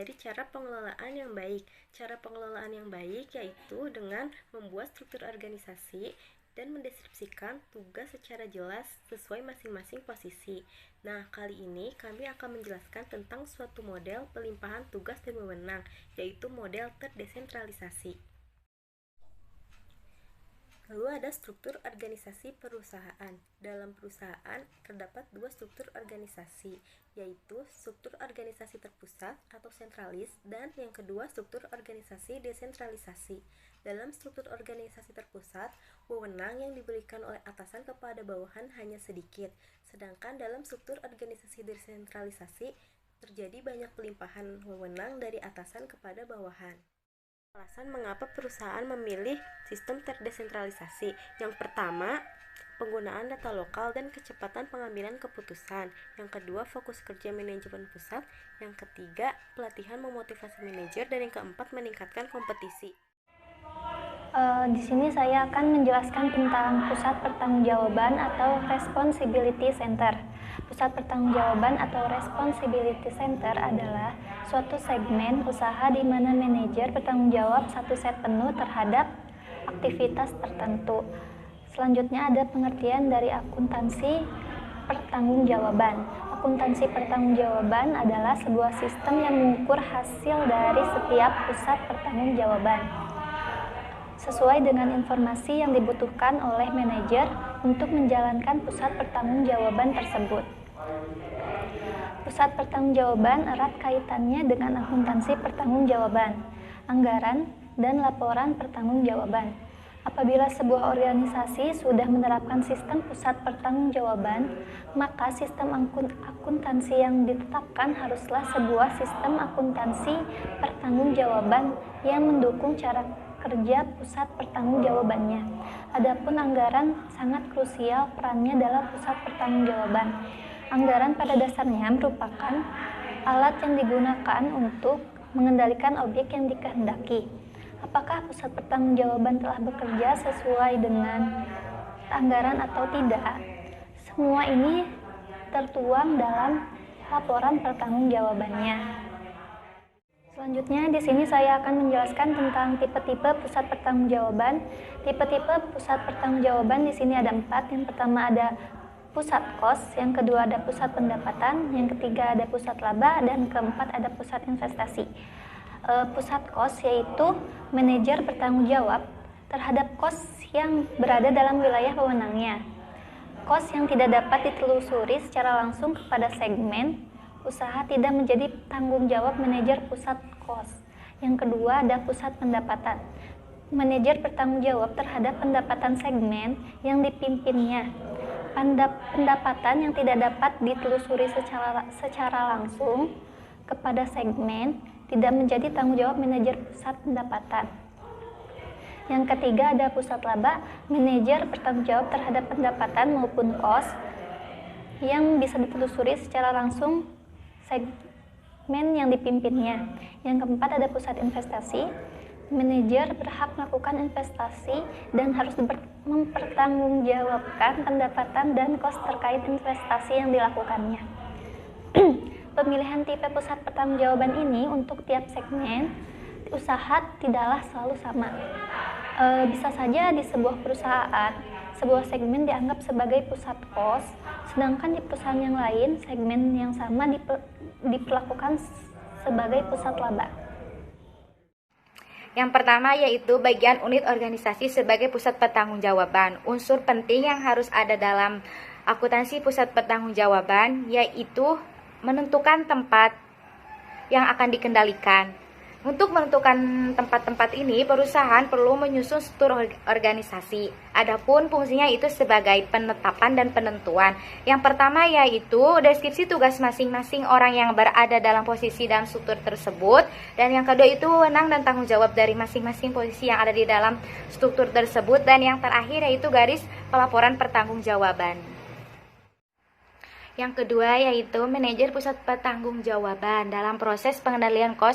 dari cara pengelolaan yang baik. Cara pengelolaan yang baik yaitu dengan membuat struktur organisasi dan mendeskripsikan tugas secara jelas sesuai masing-masing posisi. Nah, kali ini kami akan menjelaskan tentang suatu model pelimpahan tugas dan wewenang, yaitu model terdesentralisasi. Lalu ada struktur organisasi perusahaan. Dalam perusahaan terdapat dua struktur organisasi, yaitu struktur organisasi terpusat atau sentralis dan yang kedua struktur organisasi desentralisasi. Dalam struktur organisasi terpusat, wewenang yang diberikan oleh atasan kepada bawahan hanya sedikit, sedangkan dalam struktur organisasi desentralisasi terjadi banyak pelimpahan wewenang dari atasan kepada bawahan. Alasan mengapa perusahaan memilih sistem terdesentralisasi. Yang pertama, penggunaan data lokal dan kecepatan pengambilan keputusan. Yang kedua, fokus kerja manajemen pusat. Yang ketiga, pelatihan memotivasi manajer. Dan yang keempat, meningkatkan kompetisi. Di sini saya akan menjelaskan tentang pusat pertanggungjawaban atau responsibility center. Pusat pertanggungjawaban atau responsibility center adalah suatu segmen usaha di mana manajer bertanggung jawab satu set penuh terhadap aktivitas tertentu. Selanjutnya ada pengertian dari akuntansi pertanggungjawaban. Akuntansi pertanggungjawaban adalah sebuah sistem yang mengukur hasil dari setiap pusat pertanggungjawaban sesuai dengan informasi yang dibutuhkan oleh manajer untuk menjalankan pusat pertanggungjawaban tersebut. Pusat pertanggungjawaban erat kaitannya dengan akuntansi pertanggungjawaban, anggaran, dan laporan pertanggungjawaban. Apabila sebuah organisasi sudah menerapkan sistem pusat pertanggungjawaban, maka sistem akuntansi yang ditetapkan haruslah sebuah sistem akuntansi pertanggungjawaban yang mendukung cara kerja pusat pertanggungjawabannya. Adapun anggaran sangat krusial perannya dalam pusat pertanggungjawaban. Anggaran pada dasarnya merupakan alat yang digunakan untuk mengendalikan objek yang dikehendaki. Apakah pusat pertanggungjawaban telah bekerja sesuai dengan anggaran atau tidak? Semua ini tertuang dalam laporan pertanggungjawabannya. Selanjutnya di sini saya akan menjelaskan tentang tipe-tipe pusat pertanggungjawaban. Tipe-tipe pusat pertanggungjawaban di sini ada 4. Yang pertama ada pusat kos, yang kedua ada pusat pendapatan, yang ketiga ada pusat laba, dan keempat ada pusat investasi. Pusat kos yaitu manajer bertanggung jawab terhadap kos yang berada dalam wilayah wewenangnya. Kos yang tidak dapat ditelusuri secara langsung kepada segmen usaha tidak menjadi tanggung jawab manajer pusat kos. Yang kedua ada pusat pendapatan. Manajer bertanggung jawab terhadap pendapatan segmen yang dipimpinnya. Pendapatan yang tidak dapat ditelusuri secara langsung kepada segmen tidak menjadi tanggung jawab manajer pusat pendapatan. Yang ketiga ada pusat laba. Manajer bertanggung jawab terhadap pendapatan maupun kos yang bisa ditelusuri secara langsung segmen yang dipimpinnya. Yang keempat ada pusat investasi. Manajer berhak melakukan investasi dan harus mempertanggungjawabkan pendapatan dan kos terkait investasi yang dilakukannya. Pemilihan tipe pusat pertanggungjawaban ini untuk tiap segmen usaha tidaklah selalu sama. Bisa saja di sebuah perusahaan, sebuah segmen dianggap sebagai pusat kos, sedangkan di perusahaan yang lain, segmen yang sama diperlakukan sebagai pusat laba. Yang pertama yaitu bagian unit organisasi sebagai pusat pertanggungjawaban. Unsur penting yang harus ada dalam akuntansi pusat pertanggungjawaban yaitu menentukan tempat yang akan dikendalikan. Untuk menentukan tempat-tempat ini, perusahaan perlu menyusun struktur organisasi. Adapun fungsinya itu sebagai penetapan dan penentuan. Yang pertama yaitu deskripsi tugas masing-masing orang yang berada dalam posisi dalam struktur tersebut. Dan yang kedua itu wewenang dan tanggung jawab dari masing-masing posisi yang ada di dalam struktur tersebut. Dan yang terakhir yaitu garis pelaporan pertanggungjawaban. Yang kedua yaitu manajer pusat pertanggungjawaban dalam proses pengendalian kos